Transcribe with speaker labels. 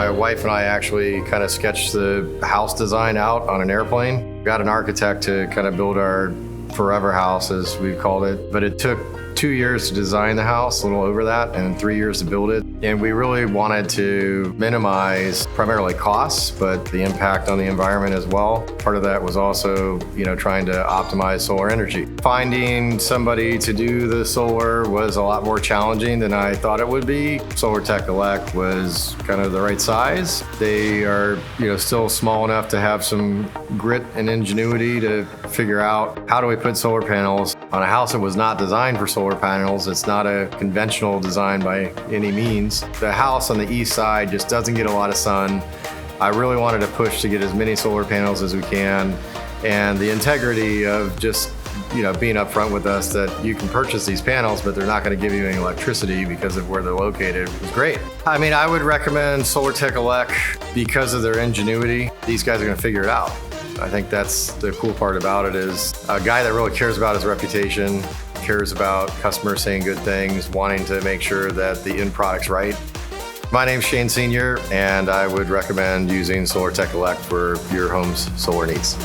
Speaker 1: My wife and I actually kind of sketched the house design out on an airplane. Got an architect to kind of build our forever house, as we've called it. But it took 2 years to design the house, a little over that, and 3 years to build it. And we really wanted to minimize primarily costs, but the impact on the environment as well. Part of that was also, trying to optimize solar energy. Finding somebody to do the solar was a lot more challenging than I thought it would be. Solartechelec was kind of the right size. They are, still small enough to have some grit and ingenuity to figure out how do we put solar panels on a house that was not designed for solar panels. It's not a conventional design by any means. The house on the east side just doesn't get a lot of sun. I really wanted to push to get as many solar panels as we can, and the integrity of just being upfront with us that you can purchase these panels, but they're not going to give you any electricity because of where they're located was great. I would recommend Solartechelec because of their ingenuity. These guys are going to figure it out. I think that's the cool part about it, is a guy that really cares about his reputation, cares about customers saying good things, wanting to make sure that the end product's right. My name's Shane Sr., and I would recommend using Solartechelec for your home's solar needs.